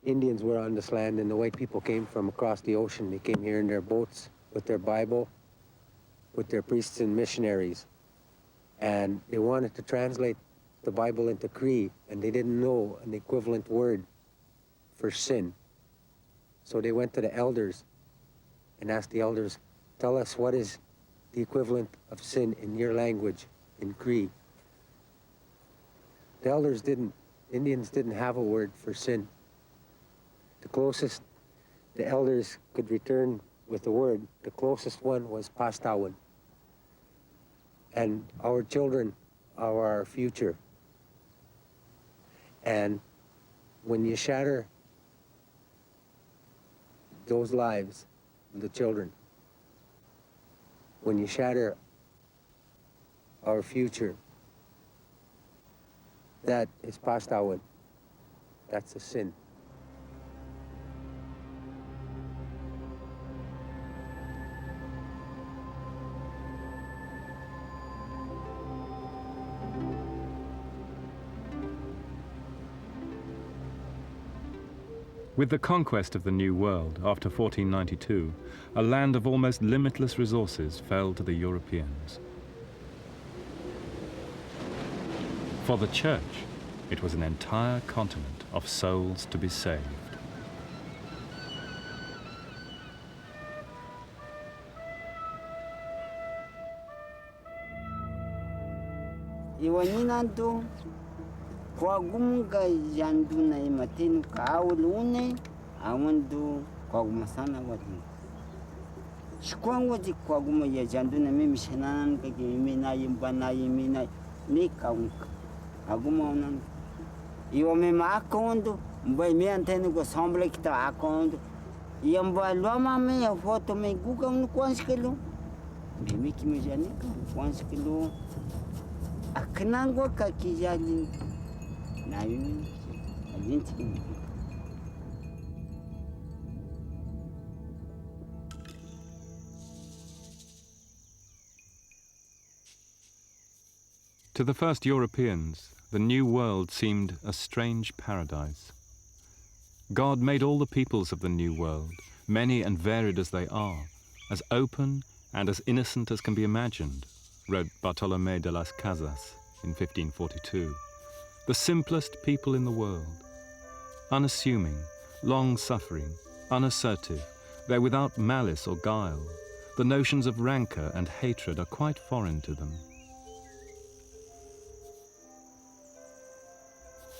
Indians were on this land and the white people came from across the ocean. They came here in their boats with their Bible, with their priests and missionaries. And they wanted to translate the Bible into Cree, and they didn't know an equivalent word for sin. So they went to the elders and asked the elders, tell us what is the equivalent of sin in your language, in Cree. The elders Indians didn't have a word for sin. The closest the elders could return with the word, the closest one was pastawan. And our children are our future. And when you shatter those lives, the children, when you shatter our future, that is pastawan. That's a sin. With the conquest of the New World after 1492, a land of almost limitless resources fell to the Europeans. For the Church, it was an entire continent of souls to be saved. Kwagumga janduna imatenu kaulune awandu kwagmasana wadi. Shkwango di kwaguma ya janduna mimi shenanan kaki mimi na yimbana yimina ni kaunka. Aguma onan. Iwa mimi akondu mbai mi antenu ko samble kita akondu. Yamba loma me ya foto me guga unu kwanskelo. Mimi kimi janika kwanskelo. Aknango kaki jalin. To the first Europeans, the New World seemed a strange paradise. God made all the peoples of the New World, many and varied as they are, as open and as innocent as can be imagined, wrote Bartolomé de las Casas in 1542. The simplest people in the world. Unassuming, long-suffering, unassertive, they're without malice or guile. The notions of rancor and hatred are quite foreign to them.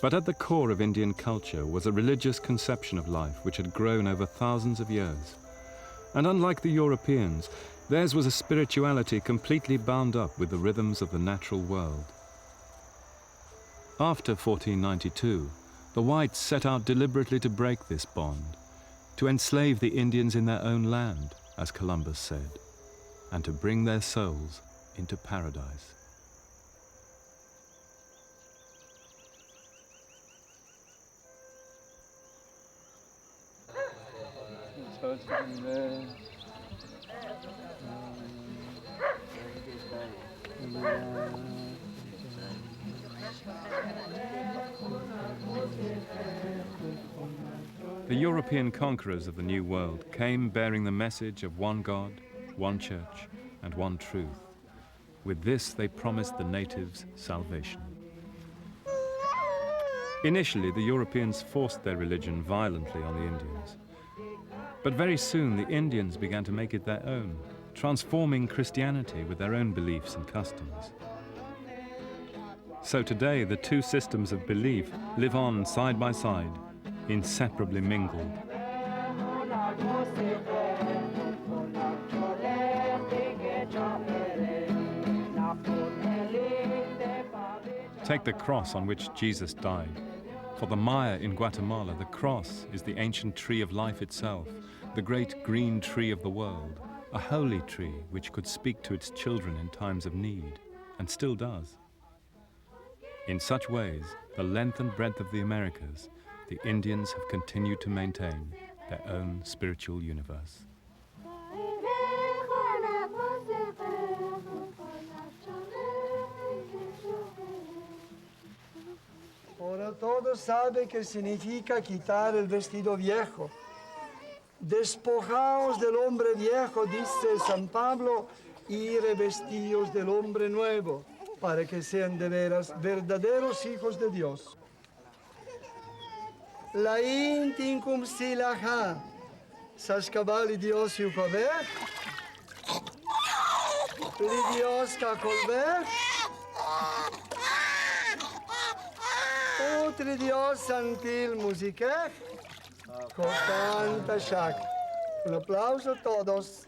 But at the core of Indian culture was a religious conception of life which had grown over thousands of years. And unlike the Europeans, theirs was a spirituality completely bound up with the rhythms of the natural world. After 1492, the whites set out deliberately to break this bond, to enslave the Indians in their own land, as Columbus said, and to bring their souls into paradise. The European conquerors of the New World came bearing the message of one God, one church, and one truth. With this, they promised the natives salvation. Initially, the Europeans forced their religion violently on the Indians. But very soon, the Indians began to make it their own, transforming Christianity with their own beliefs and customs. So today, the two systems of belief live on side by side, inseparably mingled. Take the cross on which Jesus died. For the Maya in Guatemala, the cross is the ancient tree of life itself, the great green tree of the world, a holy tree which could speak to its children in times of need, and still does. In such ways, the length and breadth of the Americas, the Indians have continued to maintain their own spiritual universe. todos saben que significa quitar el vestido viejo. Despojaos del hombre viejo, dice San Pablo, y revestíos del hombre nuevo, para que sean de veras verdaderos hijos de Dios. La intincum silaha, sashkabali Dios yukover, li Dios kakolver, utri Dios santil musiker, cantanta shak. Un aplauso a todos.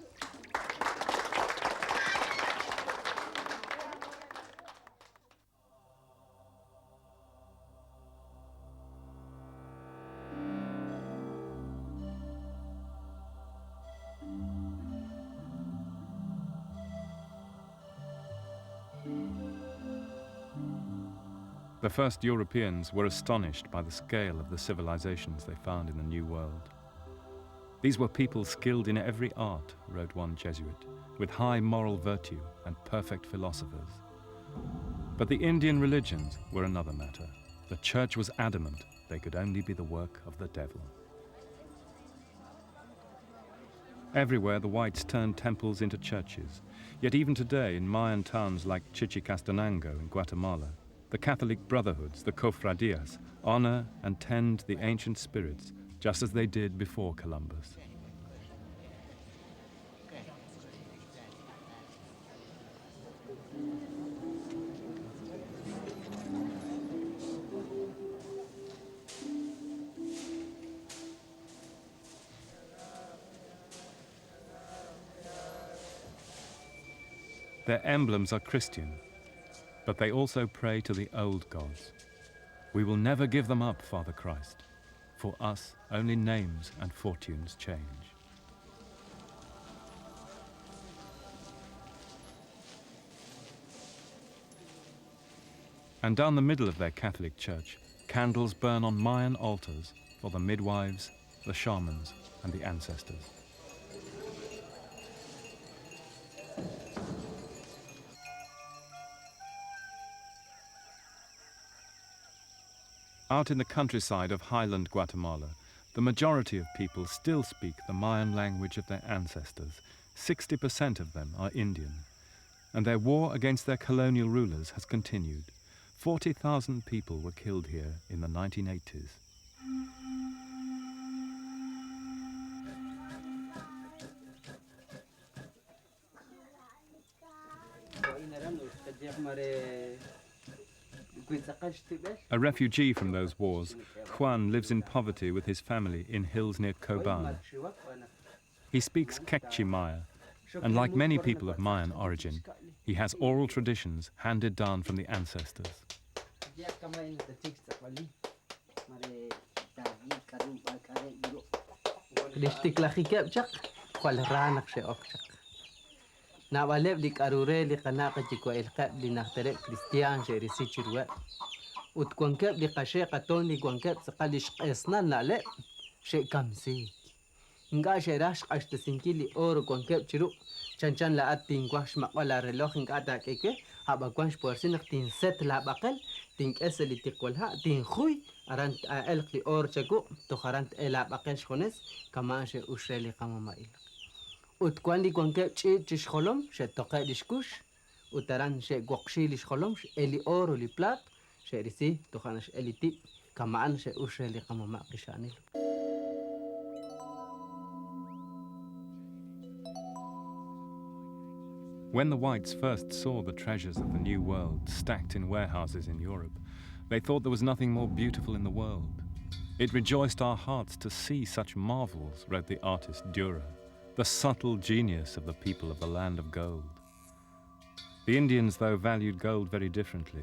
The first Europeans were astonished by the scale of the civilizations they found in the New World. These were people skilled in every art, wrote one Jesuit, with high moral virtue and perfect philosophers. But the Indian religions were another matter. The church was adamant they could only be the work of the devil. Everywhere the whites turned temples into churches. Yet even today in Mayan towns like Chichicastenango in Guatemala, the Catholic brotherhoods, the cofradías, honor and tend the ancient spirits just as they did before Columbus. Their emblems are Christian, but they also pray to the old gods. We will never give them up, Father Christ. For us, only names and fortunes change. And down the middle of their Catholic church, candles burn on Mayan altars for the midwives, the shamans, and the ancestors. Out in the countryside of highland Guatemala, the majority of people still speak the Mayan language of their ancestors. 60% of them are Indian, and their war against their colonial rulers has continued. 40,000 people were killed here in the 1980s. A refugee from those wars, Juan lives in poverty with his family in hills near Coban. He speaks Quechua Maya, and like many people of Mayan origin, he has oral traditions handed down from the ancestors. Na baleb dik arure li kana ka jiko el kab li naktere Christian jeri si chirwe ut kwankeb li kashe katon li kwankeb sakalish esna nale she kamsi nga sherash ashte sinkili oro kwankeb chiru chanchan la atin kwash maqala reloj nga ta keke haba kwash porsin tin set la baqel tin eseli tikolha tin khuy arant el li or chaku to kharant ela baqel shones kama she ushreli qamamail وتكواني كون كابتشي تشخلهم شي تقا ديشكوش وتران شي قوقشي لشخلهم اللي اورو لي بلات شي ريسي تخانش اللي تي كمان شي اوش اللي قام ما قشانيل. When the whites first saw the treasures of the New World stacked in warehouses in Europe, they thought there was nothing more beautiful in the world. It rejoiced our hearts to see such marvels, wrote the artist Dürer. The subtle genius of the people of the land of gold. The Indians, though, valued gold very differently.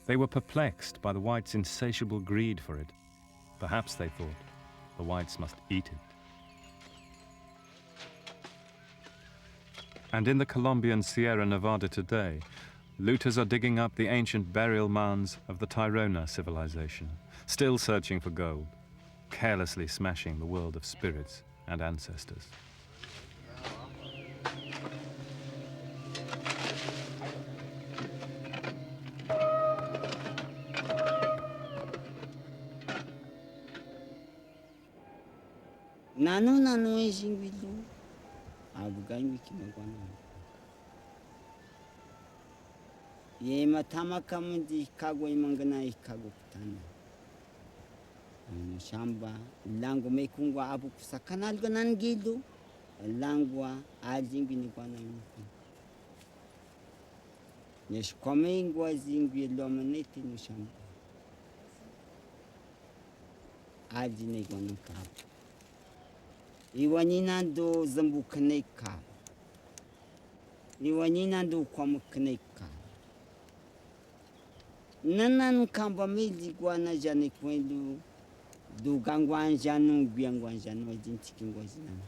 They were perplexed by the whites' insatiable greed for it. Perhaps, they thought, the whites must eat it. And in the Colombian Sierra Nevada today, looters are digging up the ancient burial mounds of the Tairona civilization, still searching for gold, carelessly smashing the world of spirits and ancestors. nano e jingwilu abugai mikimagwana ye matama kamundi kagwa imangana ikago kutana shamba lango mekungwa abu kusakanal ganan gilu langwa aljingwi ni kwana Nesh komengwa zingwi lomaneti no shamba aljine gwana kab iwanina do zambu kaneka iwanina do kwam kaneka nanan kamba meli gwana jane kwelu do gangwan janu biangwan janu jintikingwa jinana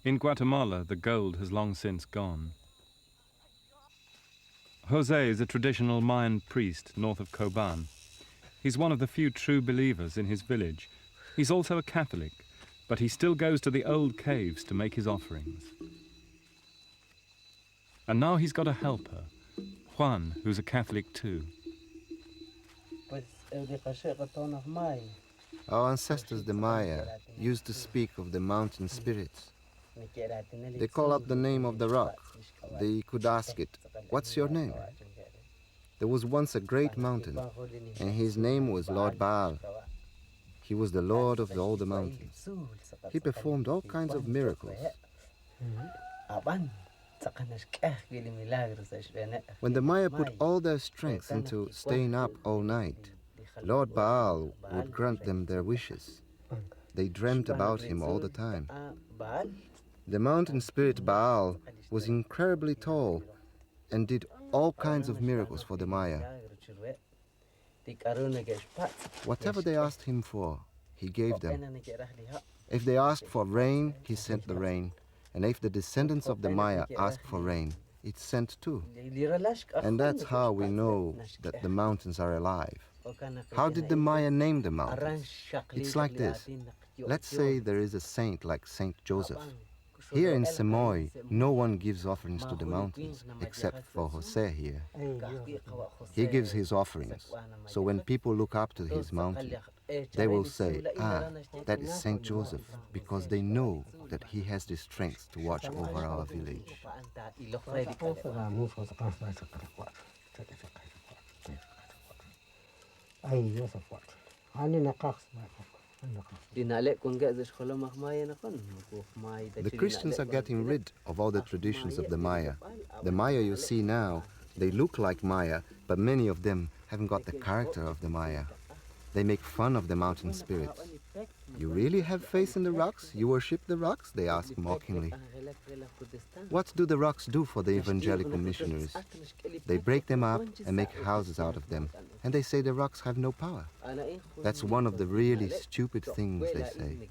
In Guatemala, the gold has long since gone. Jose is a traditional Mayan priest north of Coban. He's one of the few true believers in his village. He's also a Catholic, but he still goes to the old caves to make his offerings. And now he's got a helper, Juan, who's a Catholic too. Our ancestors, the Maya, used to speak of the mountain spirits. They call up the name of the rock. They could ask it, "What's your name?" There was once a great mountain, and his name was Lord Baal. He was the lord of all the mountains. He performed all kinds of miracles. When the Maya put all their strength into staying up all night, Lord Baal would grant them their wishes. They dreamt about him all the time. The mountain spirit Baal was incredibly tall and did all kinds of miracles for the Maya. Whatever they asked him for, he gave them. If they asked for rain, he sent the rain. And if the descendants of the Maya asked for rain, it sent too. And that's how we know that the mountains are alive. How did the Maya name the mountains? It's like this. Let's say there is a saint like Saint Joseph. Here in Semoy, no one gives offerings to the mountains, except for Jose here. He gives his offerings, so when people look up to his mountain, they will say, "Ah, that is Saint Joseph," because they know that he has the strength to watch over our village. The Christians are getting rid of all the traditions of the Maya. The Maya you see now, they look like Maya, but many of them haven't got the character of the Maya. They make fun of the mountain spirits. "You really have faith in the rocks? You worship the rocks?" they ask mockingly. What do the rocks do for the evangelical missionaries? They break them up and make houses out of them, and they say the rocks have no power. That's one of the really stupid things they say.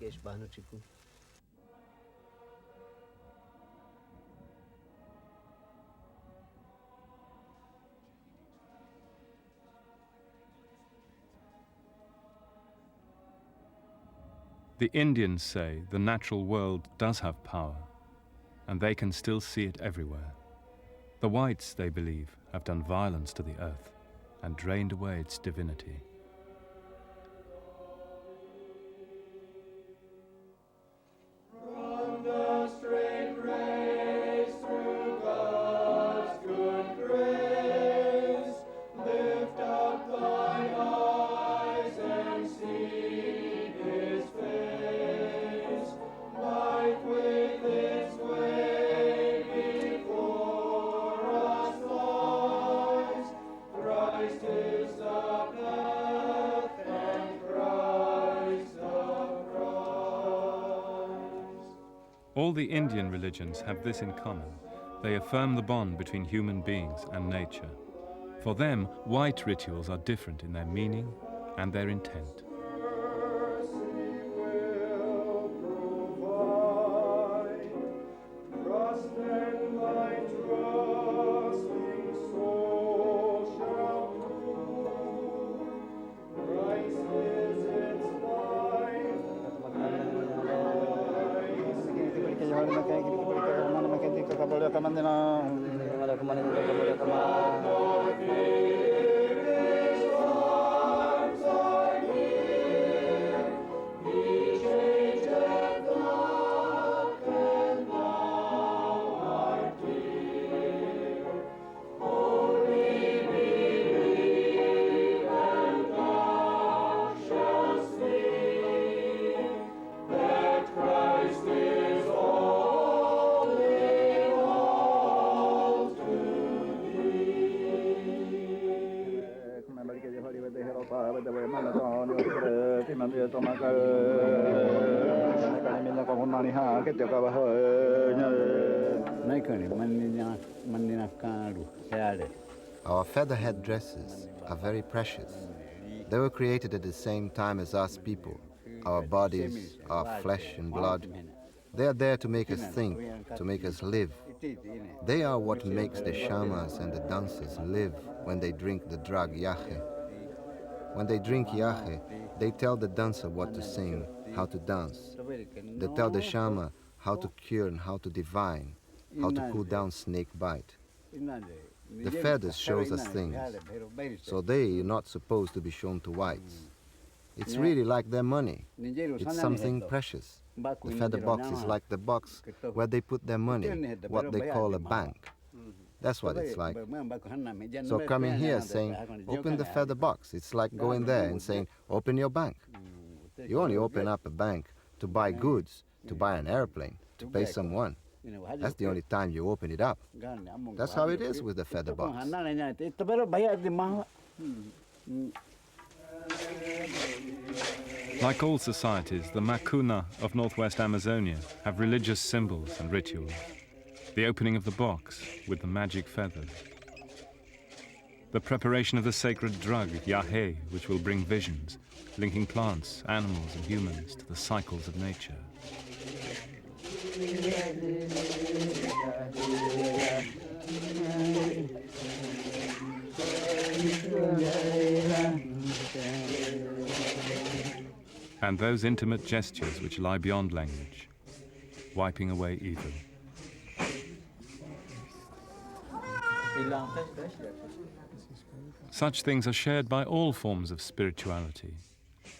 The Indians say the natural world does have power, and they can still see it everywhere. The whites, they believe, have done violence to the earth and drained away its divinity. All the Indian religions have this in common. They affirm the bond between human beings and nature. For them, white rituals are different in their meaning and their intent. Our featherhead dresses are very precious. They were created at the same time as us people. Our bodies, our flesh and blood, they are there to make us think, to make us live. They are what makes the shamas and the dancers live when they drink the drug yahe. When they drink yahe, they tell the dancer what to sing, how to dance. They tell the shama how to cure and how to divine, how to cool down snake bite. The feathers shows us things, so they are not supposed to be shown to whites. It's really like their money. It's something precious. The feather box is like the box where they put their money, what they call a bank. That's what it's like. So coming here saying, open the feather box, it's like going there and saying, open your bank. You only open up a bank to buy goods, to buy an airplane, to pay someone. That's the only time you open it up. That's how it is with the feather box. Like all societies, the Macuna of northwest Amazonia have religious symbols and rituals. The opening of the box with the magic feathers. The preparation of the sacred drug, yahe, which will bring visions, linking plants, animals and humans to the cycles of nature. And those intimate gestures which lie beyond language, wiping away evil. Such things are shared by all forms of spirituality.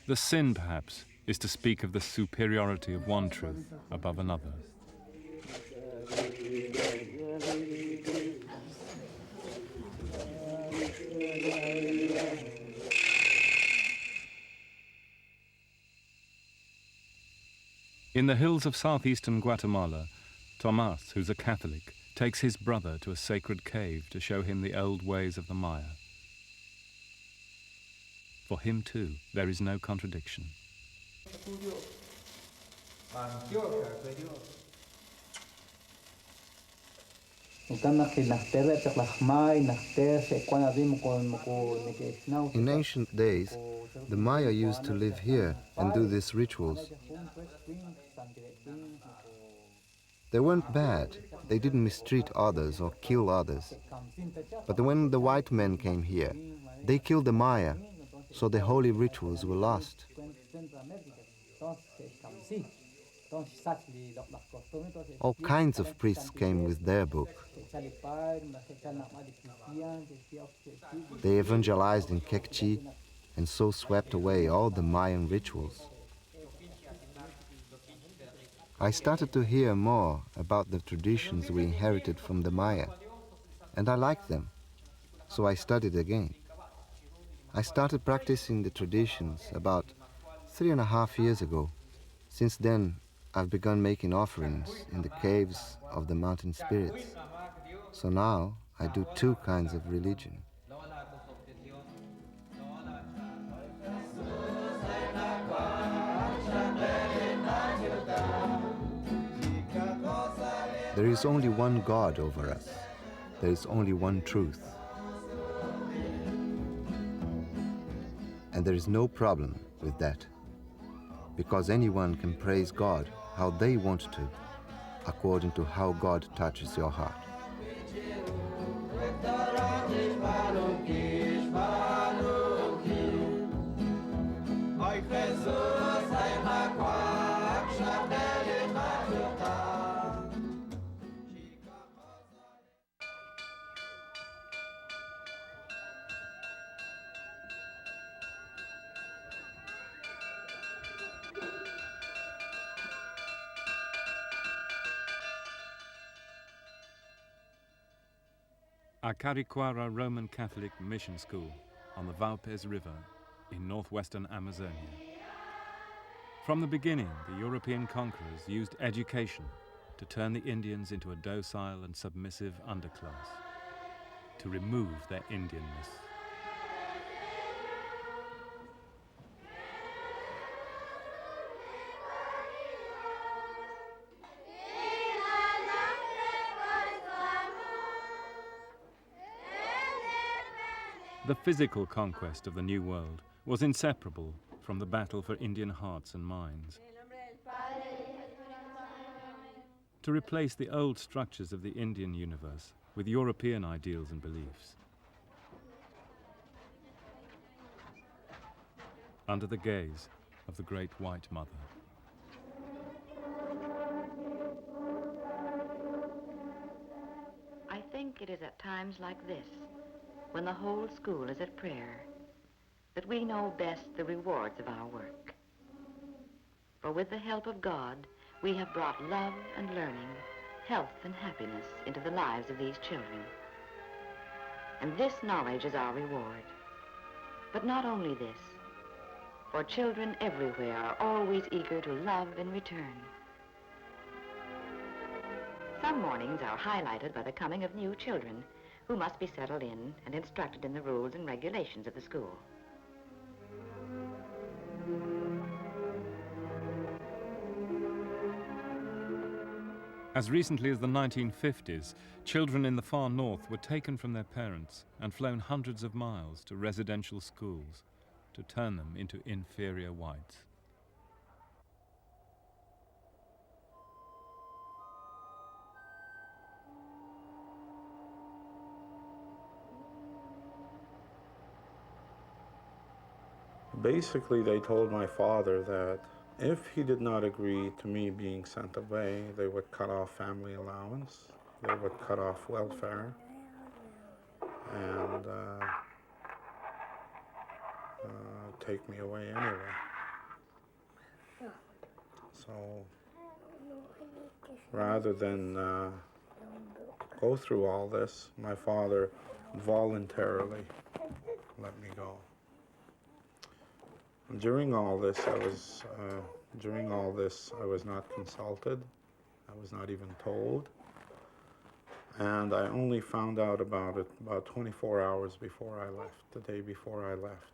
The sin, perhaps, is to speak of the superiority of one truth above another. In the hills of southeastern Guatemala, Tomas, who's a Catholic, takes his brother to a sacred cave to show him the old ways of the Maya. For him too, there is no contradiction. In ancient days, the Maya used to live here and do these rituals. They weren't bad. They didn't mistreat others or kill others. But when the white men came here, they killed the Maya, so the holy rituals were lost. All kinds of priests came with their book. They evangelized in Kekchi and so swept away all the Mayan rituals. I started to hear more about the traditions we inherited from the Maya, and I liked them, so I studied again. I started practicing the traditions about 3.5 years ago. Since then, I've begun making offerings in the caves of the mountain spirits. So now I do 2 kinds of religion. There is only one God over us. There is only one truth. And there is no problem with that, because anyone can praise God how they want to, according to how God touches your heart. Acariquara Roman Catholic Mission School on the Valpes River in northwestern Amazonia. From the beginning, the European conquerors used education to turn the Indians into a docile and submissive underclass, to remove their Indianness. The physical conquest of the New World was inseparable from the battle for Indian hearts and minds. To replace the old structures of the Indian universe with European ideals and beliefs. Under the gaze of the Great White Mother. I think it is at times like this, when the whole school is at prayer, that we know best the rewards of our work. For with the help of God, we have brought love and learning, health and happiness into the lives of these children. And this knowledge is our reward. But not only this, for children everywhere are always eager to love in return. Some mornings are highlighted by the coming of new children who must be settled in and instructed in the rules and regulations of the school. As recently as the 1950s, children in the far north were taken from their parents and flown hundreds of miles to residential schools to turn them into inferior whites. Basically, they told my father that if he did not agree to me being sent away, they would cut off family allowance, they would cut off welfare, and take me away anyway. So rather than go through all this, my father voluntarily let me go. During all this, I was not consulted. I was not even told. And I only found out about it about 24 hours before I left, the day before I left.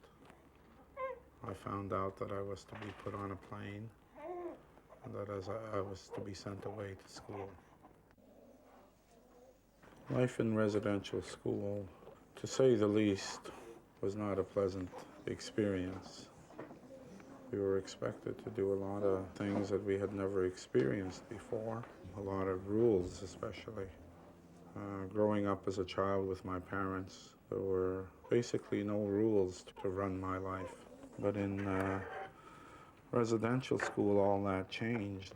I found out that I was to be put on a plane and that I was to be sent away to school. Life in residential school, to say the least, was not a pleasant experience. We were expected to do a lot of things that we had never experienced before, a lot of rules especially. Growing up as a child with my parents, there were basically no rules to run my life. But in residential school, all that changed.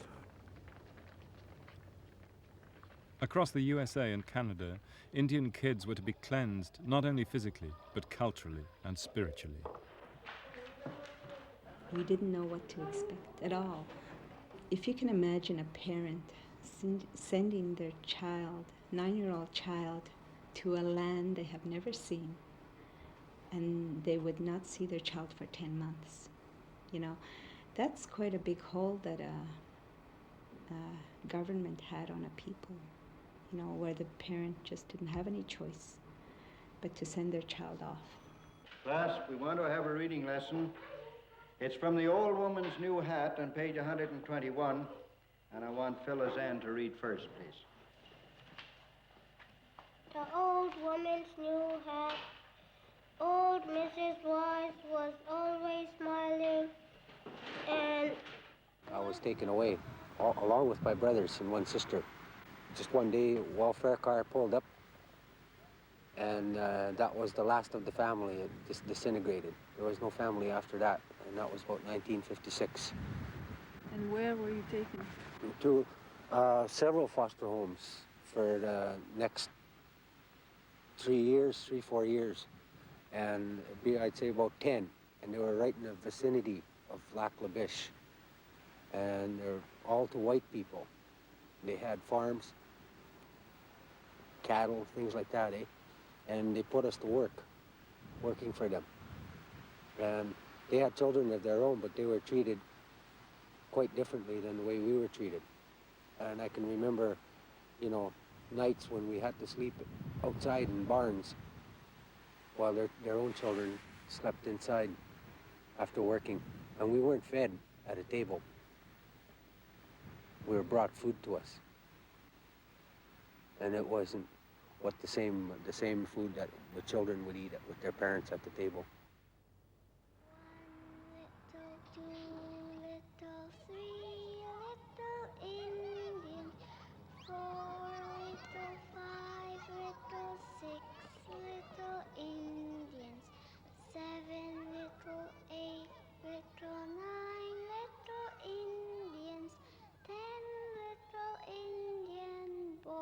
Across the USA and Canada, Indian kids were to be cleansed not only physically, but culturally and spiritually. We didn't know what to expect at all. If you can imagine a parent sending their child, 9-year-old child, to a land they have never seen, and they would not see their child for 10 months. You know, that's quite a big hold that a government had on a people, you know, where the parent just didn't have any choice but to send their child off. Class, we want to have a reading lesson. It's from The Old Woman's New Hat on page 121, and I want Phyllis Ann to read first, please. The old woman's new hat. Old Mrs. Wise was always smiling, and I was taken away, along with my brothers and one sister. Just one day, a welfare car pulled up, and that was the last of the family. It just disintegrated. There was no family after that, and that was about 1956. And where were you taken? To several foster homes for the next 3, 4 years. And I'd say about 10, and they were right in the vicinity of Lac La Biche. And they're all to white people. They had farms, cattle, things like that, eh? and they put us to work, working for them. And they had children of their own, but they were treated quite differently than the way we were treated. And I can remember, you know, nights when we had to sleep outside in barns while their own children slept inside after working. And we weren't fed at a table. We were brought food to us. And it wasn't the same food that the children would eat with their parents at the table. 1 little, 2 little, 3 little Indians, 4 little, 5 little, 6 little Indians, 7 little, 8 little, 9 little Indians, 10 little Indian boys.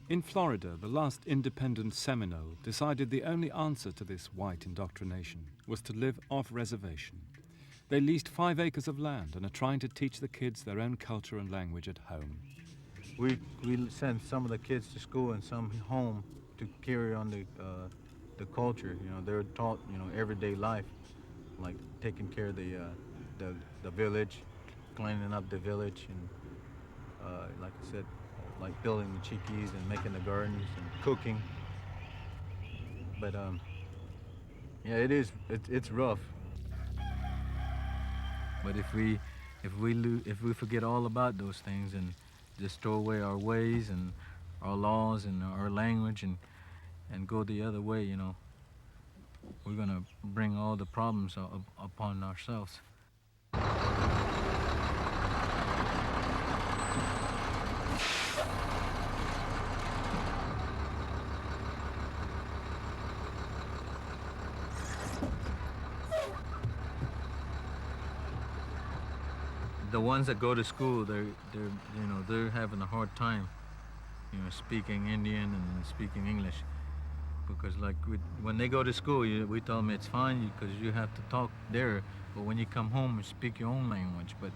In Florida, the last independent Seminole decided the only answer to this white indoctrination was to live off-reservation. They leased 5 acres of land and are trying to teach the kids their own culture and language at home. We send some of the kids to school and some home to carry on the culture. You know, they're taught, you know, everyday life, like taking care of the village, cleaning up the village, and like I said, like building the chiquis and making the gardens and cooking. But yeah, it's rough. But if we forget all about those things and just throw away our ways and our laws and our language and go the other way, you know, we're gonna bring all the problems upon ourselves. The ones that go to school, they're having a hard time, you know, speaking Indian and speaking English, because like when they go to school, we tell them it's fine because you have to talk there, but when you come home, you speak your own language. But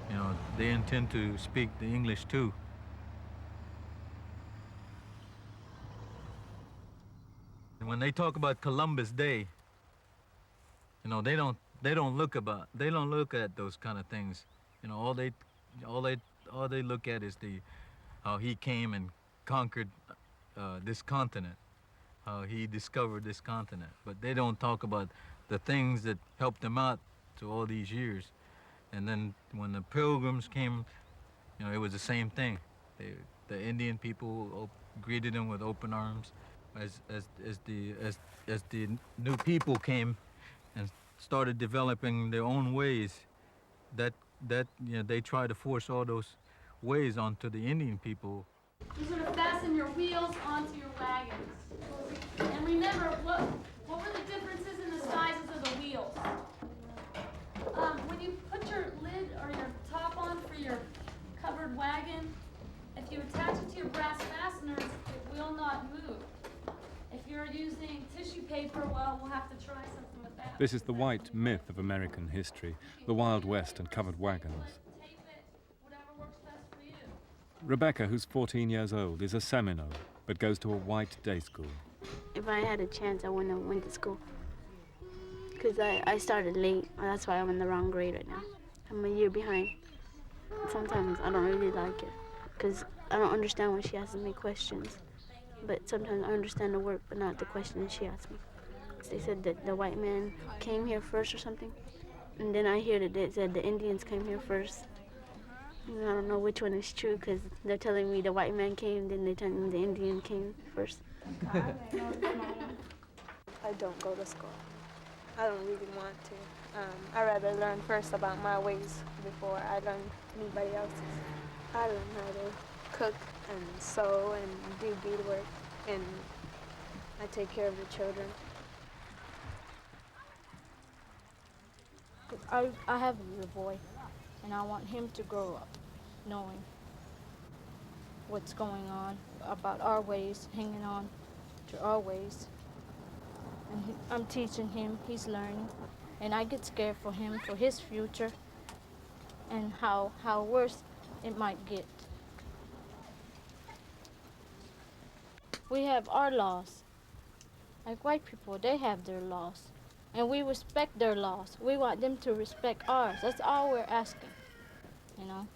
you know, they intend to speak the English too. And when they talk about Columbus Day, you know, they don't look at those kind of things. You know, all they look at is how he came and conquered this continent, how he discovered this continent. But they don't talk about the things that helped him out to all these years. And then when the Pilgrims came, you know, it was the same thing. The Indian people greeted him with open arms. As the new people came and started developing their own ways, that you know, they try to force all those ways onto the Indian people. You sort of fasten your wheels onto your wagons. And remember, what were the differences in the sizes of the wheels? When you put your lid or your top on for your covered wagon, if you attach it to your brass fasteners, it will not move. If you're using tissue paper, well, we'll have to try something with that. This is the white myth of American history, the Wild West and covered wagons. Rebecca, who's 14 years old, is a Seminole, but goes to a white day school. If I had a chance, I wouldn't have went to school. Because I started late. That's why I'm in the wrong grade right now. I'm a year behind. Sometimes I don't really like it, because I don't understand when she asks me questions. But sometimes I understand the work, but not the questions she asks me. They said that the white man came here first or something. And then I hear that they said the Indians came here first. And I don't know which one is true, because they're telling me the white man came, then they're telling me the Indian came first. I don't go to school. I don't really want to. I'd rather learn first about my ways before I learn anybody else's. I learn how to cook and sew and do beadwork, and I take care of the children. I have a little boy, and I want him to grow up knowing what's going on, about our ways, hanging on future always. And I'm teaching him, he's learning. And I get scared for him, for his future, and how worse it might get. We have our laws. Like white people, they have their laws. And we respect their laws. We want them to respect ours. That's all we're asking, you know.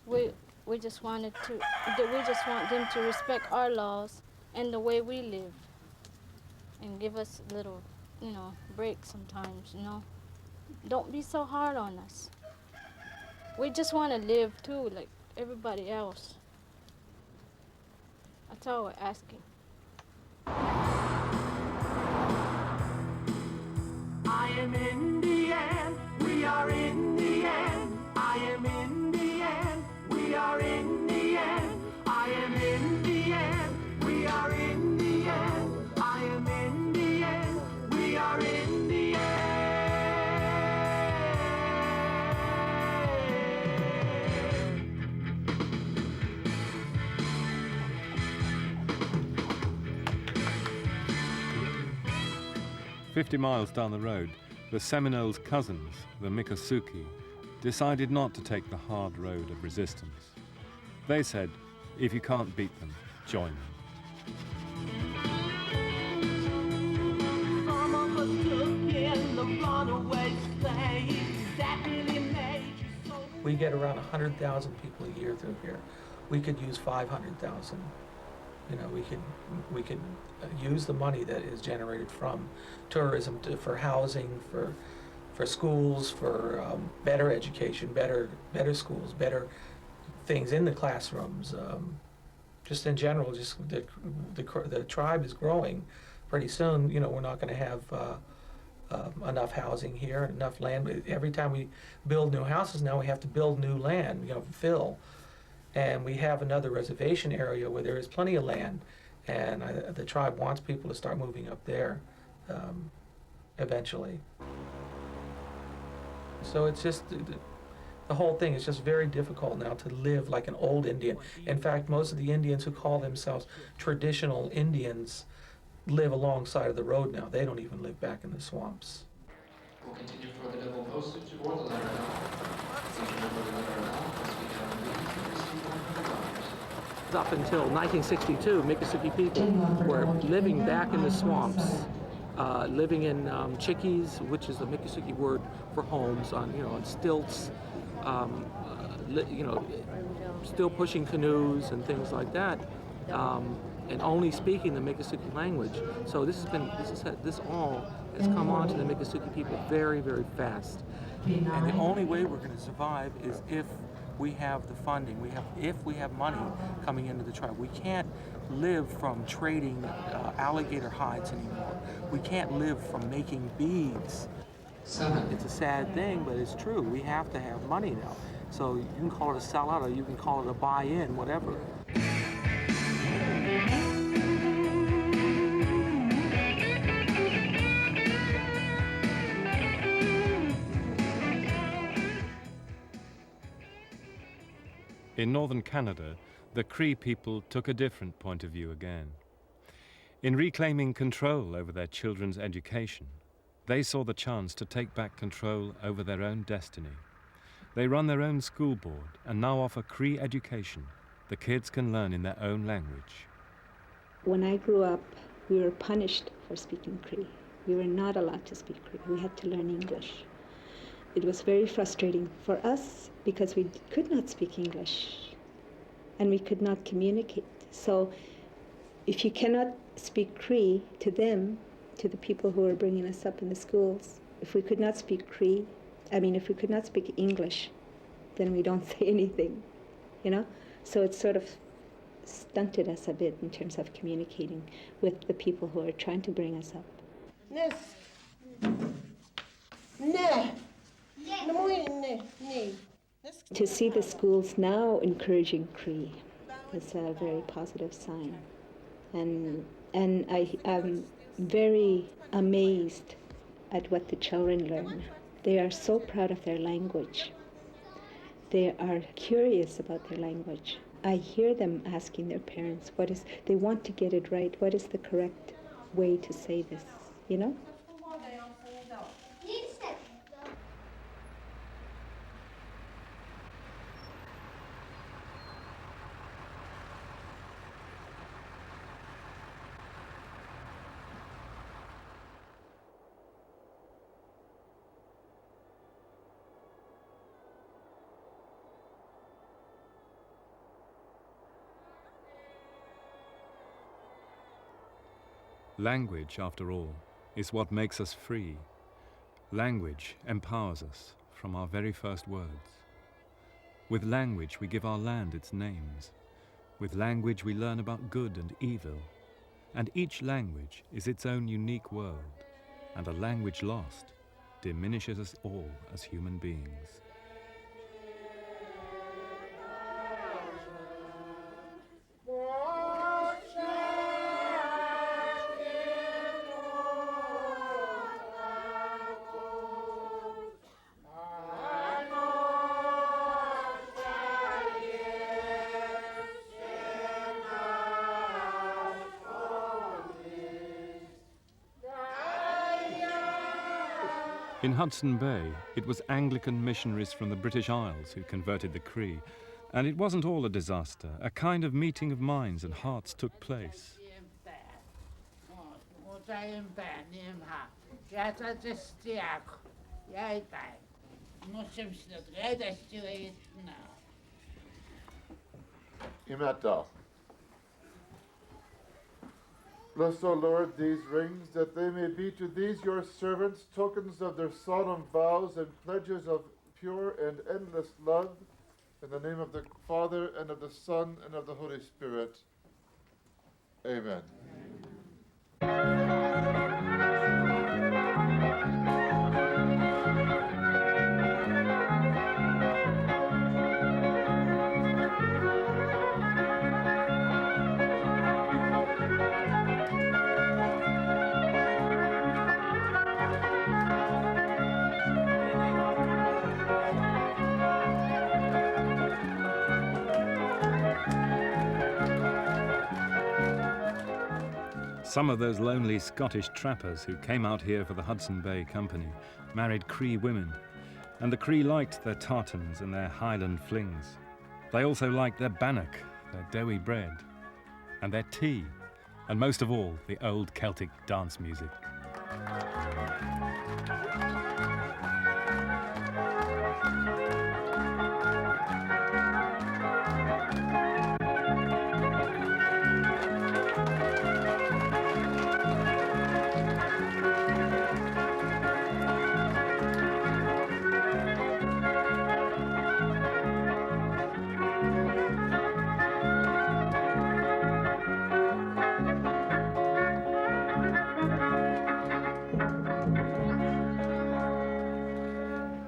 We just want them to respect our laws and the way we live. And give us a little, you know, break sometimes, you know. Don't be so hard on us. We just want to live too, like everybody else. That's all we're asking. I am Indian, we are Indian. I am Indian, we are Indian. I am Indian, we are Indian. I am Indian, we are Indian. 50 miles down the road, the Seminoles' cousins, the Miccosukee, decided not to take the hard road of resistance. They said, if you can't beat them, join them. Some of us took in the runaway slave. That really made you so. We get around 100,000 people a year through here. We could use 500,000. You know, we could use the money that is generated from tourism for housing, for schools, for better education, better schools, better things in the classrooms. Just in general, just the tribe is growing. Pretty soon, you know, we're not going to have enough housing here, enough land. Every time we build new houses now, we have to build new land, you know, fill. And we have another reservation area where there is plenty of land, and the tribe wants people to start moving up there eventually. So it's just, the whole thing is just very difficult now to live like an old Indian. In fact, most of the Indians who call themselves traditional Indians live alongside of the road now. They don't even live back in the swamps. We'll continue for the double postage or the letter now. Up until 1962, Miccosukee people were living back in the swamps, living in chickees, which is the Miccosukee word for homes, on stilts, still pushing canoes and things like that, and only speaking the Miccosukee language. So this all has come on to the Miccosukee people very, very fast. And the only way we're going to survive is if we have the funding, if we have money coming into the tribe. We can't live from trading alligator hides anymore. We can't live from making beads. It's a sad thing, but it's true. We have to have money now. So you can call it a sellout, or you can call it a buy-in, whatever. In northern Canada, the Cree people took a different point of view again. In reclaiming control over their children's education, they saw the chance to take back control over their own destiny. They run their own school board and now offer Cree education. The kids can learn in their own language. When I grew up, we were punished for speaking Cree. We were not allowed to speak Cree. We had to learn English. It was very frustrating for us because we could not speak English and we could not communicate. So if you cannot speak Cree to them, to the people who are bringing us up in the schools, if we could not speak if we could not speak English, then we don't say anything, you know? So it sort of stunted us a bit in terms of communicating with the people who are trying to bring us up. To see the schools now encouraging Cree is a very positive sign. And I am very amazed at what the children learn. They are so proud of their language. They are curious about their language. I hear them asking their parents, they want to get it right. What is the correct way to say this, you know? Language, after all, is what makes us free. Language empowers us from our very first words. With language, we give our land its names. With language, we learn about good and evil. And each language is its own unique world. And a language lost diminishes us all as human beings. In Hudson Bay, it was Anglican missionaries from the British Isles who converted the Cree, and it wasn't all a disaster. A kind of meeting of minds and hearts took place. Imata. Bless, O Lord, these rings, that they may be to these your servants tokens of their solemn vows and pledges of pure and endless love, in the name of the Father, and of the Son, and of the Holy Spirit. Amen. Some of those lonely Scottish trappers who came out here for the Hudson Bay Company married Cree women, and the Cree liked their tartans and their Highland flings. They also liked their bannock, their doughy bread, and their tea, and most of all, the old Celtic dance music.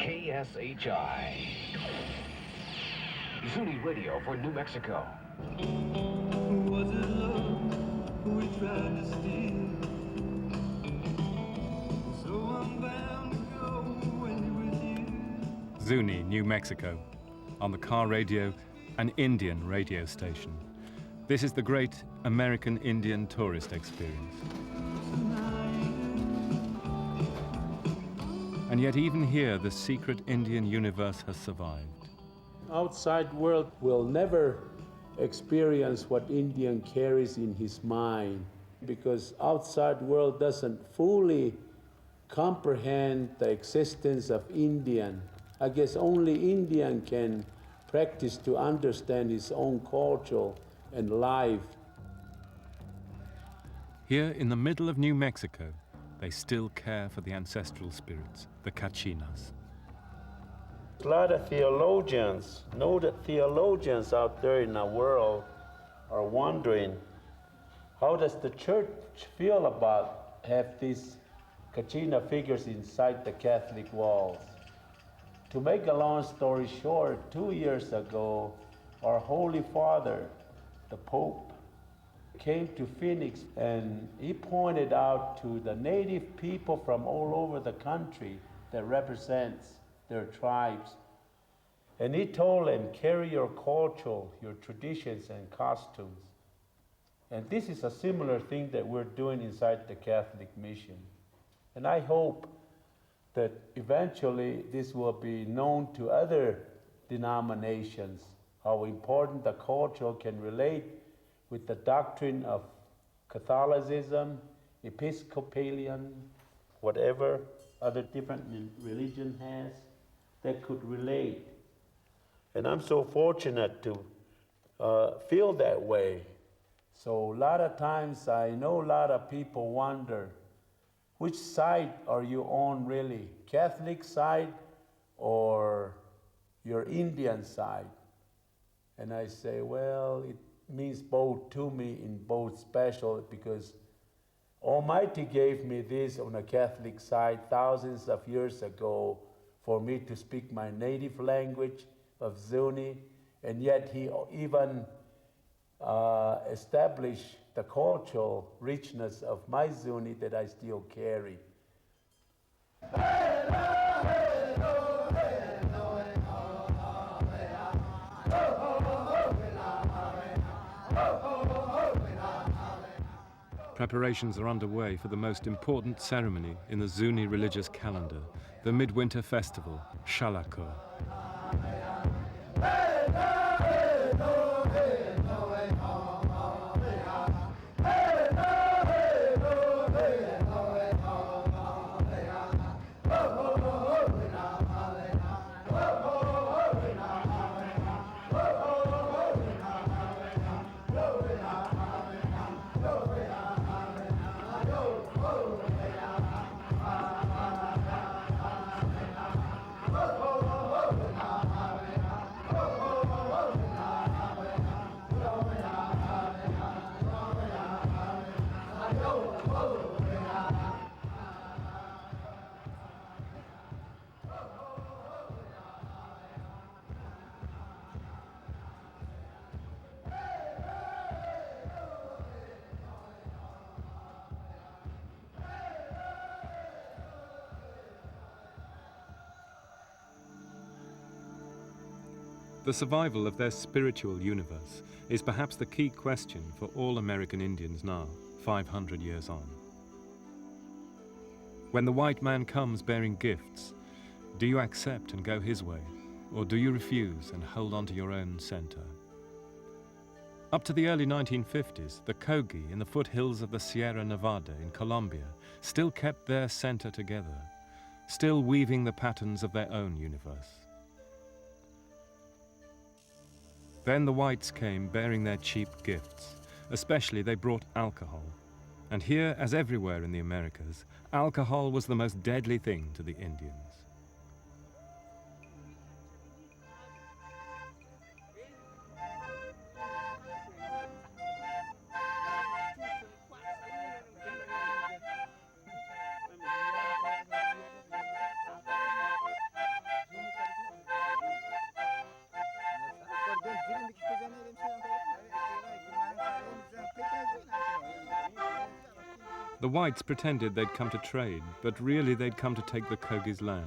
KSHI, Zuni Radio for New Mexico. Was it love we tried to steal? So I'm bound to go away with you. Zuni, New Mexico, on the car radio, an Indian radio station. This is the great American Indian tourist experience. And yet even here, the secret Indian universe has survived. Outside world will never experience what Indian carries in his mind, because outside world doesn't fully comprehend the existence of Indian. I guess only Indian can practice to understand his own culture and life. Here in the middle of New Mexico, they still care for the ancestral spirits, the Kachinas. A lot of theologians, noted theologians out there in the world are wondering, how does the church feel about have these Kachina figures inside the Catholic walls? To make a long story short, 2 years ago, our Holy Father, the Pope, came to Phoenix, and he pointed out to the native people from all over the country that represents their tribes. And he told them, carry your culture, your traditions and costumes. And this is a similar thing that we're doing inside the Catholic mission. And I hope that eventually this will be known to other denominations, how important the culture can relate with the doctrine of Catholicism, Episcopalian, whatever other different religion has, that could relate. And I'm so fortunate to feel that way. So a lot of times I know a lot of people wonder, which side are you on really? Catholic side or your Indian side? And I say, well, it means both to me in both special, because Almighty gave me this on a Catholic side thousands of years ago for me to speak my native language of Zuni, and yet he even established the cultural richness of my Zuni that I still carry. Preparations are underway for the most important ceremony in the Zuni religious calendar, the midwinter festival, Shalako. The survival of their spiritual universe is perhaps the key question for all American Indians now, 500 years on. When the white man comes bearing gifts, do you accept and go his way, or do you refuse and hold on to your own center? Up to the early 1950s, the Kogi in the foothills of the Sierra Nevada in Colombia still kept their center together, still weaving the patterns of their own universe. Then the whites came bearing their cheap gifts. Especially they brought alcohol. And here, as everywhere in the Americas, alcohol was the most deadly thing to the Indians. The whites pretended they'd come to trade, but really they'd come to take the Kogi's land.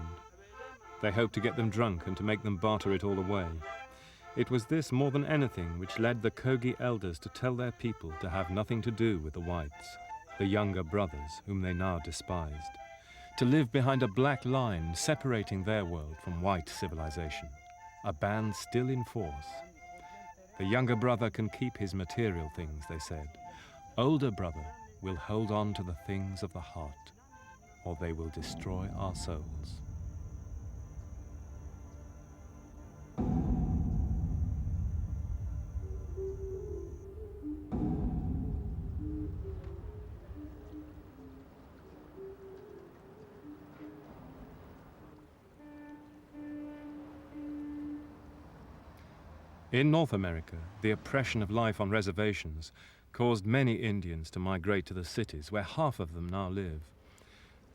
They hoped to get them drunk and to make them barter it all away. It was this more than anything which led the Kogi elders to tell their people to have nothing to do with the whites, the younger brothers whom they now despised, to live behind a black line separating their world from white civilization, a ban still in force. The younger brother can keep his material things, they said. Older brother will hold on to the things of the heart, or they will destroy our souls. In North America, the oppression of life on reservations caused many Indians to migrate to the cities, where half of them now live.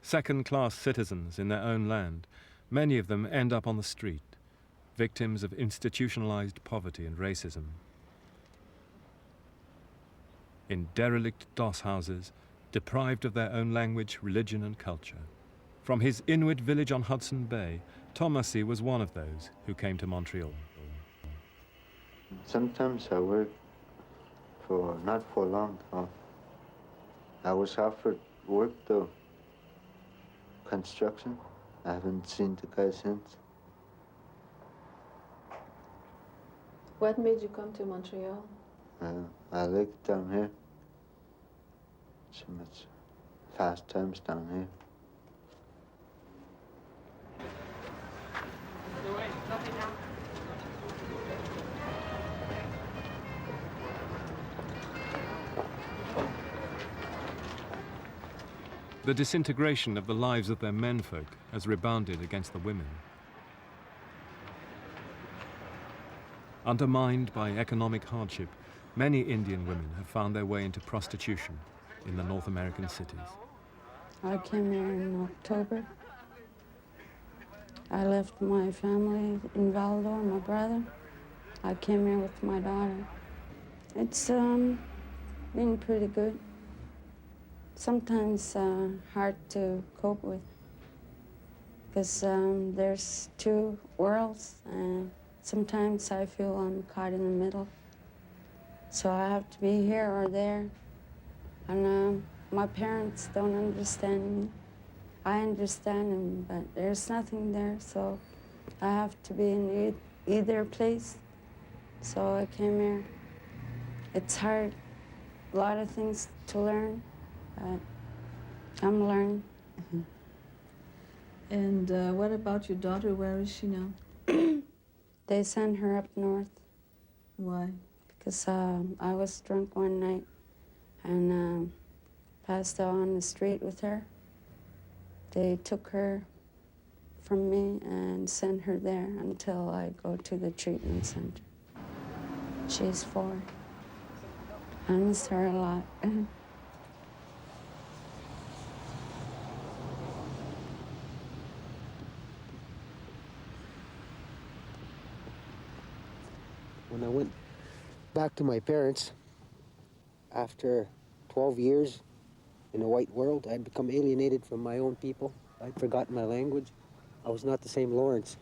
Second-class citizens in their own land, many of them end up on the street, victims of institutionalized poverty and racism. In derelict doss houses, deprived of their own language, religion and culture, From his Inuit village on Hudson Bay, Thomasy was one of those who came to Montreal. Sometimes I work for, not for long though. I was offered work though, construction. I haven't seen the guy since. What made you come to Montreal? I like it down here. So much fast times down here. The disintegration of the lives of their menfolk has rebounded against the women. Undermined by economic hardship, many Indian women have found their way into prostitution in the North American cities. I came here in October. I left my family in Valdor, my brother. I came here with my daughter. It's been pretty good. Sometimes hard to cope with because there's two worlds, and sometimes I feel I'm caught in the middle. So I have to be here or there. And my parents don't understand me. I understand them, but there's nothing there, so I have to be in either place. So I came here. It's hard, a lot of things to learn, but I'm learning. And what about your daughter? Where is she now? They sent her up north. Why? Because I was drunk one night and passed out on the street with her. They took her from me and sent her there until I go to the treatment center. She's 4. I miss her a lot. When I went back to my parents, after 12 years in a white world, I'd become alienated from my own people. I'd forgotten my language. I was not the same Lawrence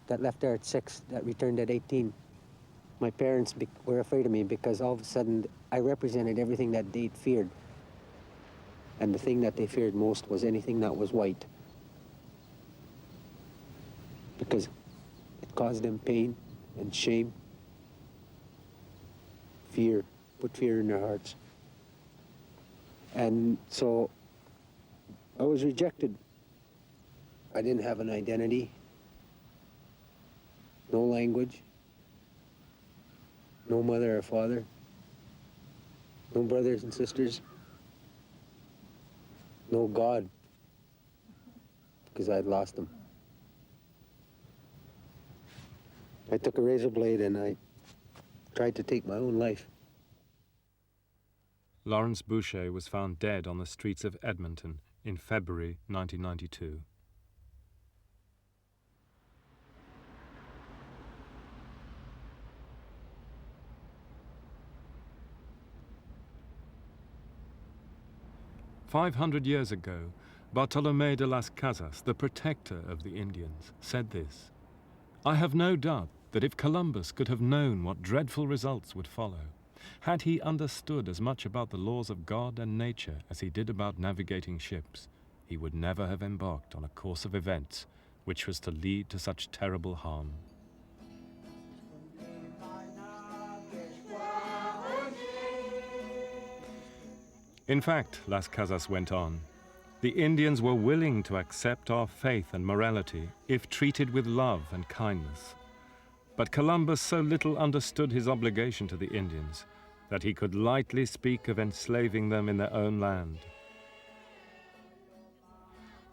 that left there at 6, that returned at 18. My parents were afraid of me because all of a sudden I represented everything that they'd feared. And the thing that they feared most was anything that was white. Because it caused them pain and shame, fear, put fear in their hearts. And so I was rejected. I didn't have an identity, no language, no mother or father, no brothers and sisters, no God, because I'd lost them. I took a razor blade and I tried to take my own life. Lawrence Boucher was found dead on the streets of Edmonton in February 1992. "500 years ago, Bartolomé de las Casas, the protector of the Indians, said this: 'I have no doubt that if Columbus could have known what dreadful results would follow, had he understood as much about the laws of God and nature as he did about navigating ships, he would never have embarked on a course of events which was to lead to such terrible harm.' In fact, Las Casas went on, the Indians were willing to accept our faith and morality if treated with love and kindness. But Columbus so little understood his obligation to the Indians that he could lightly speak of enslaving them in their own land.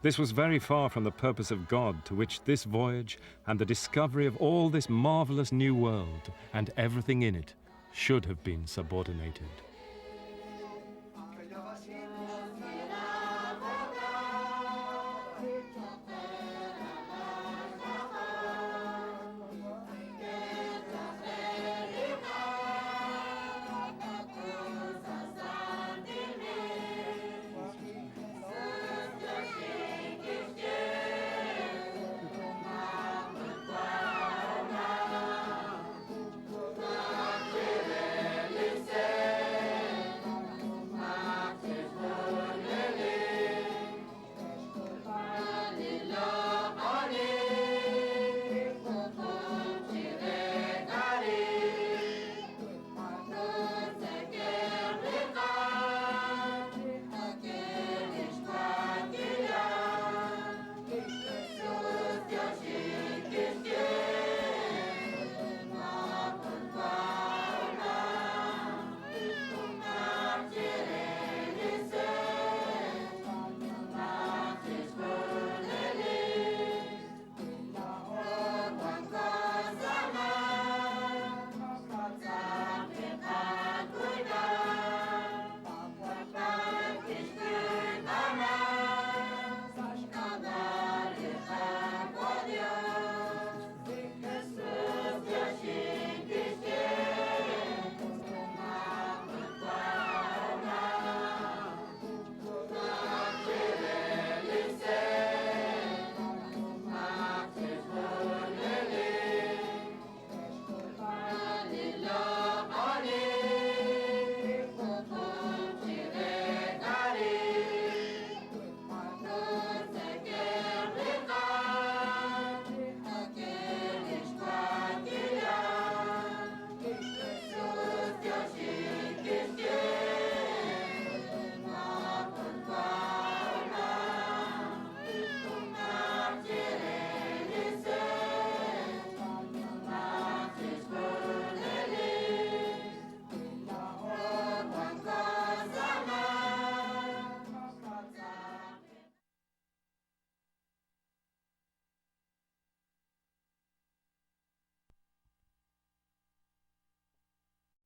This was very far from the purpose of God, to which this voyage and the discovery of all this marvelous new world and everything in it should have been subordinated."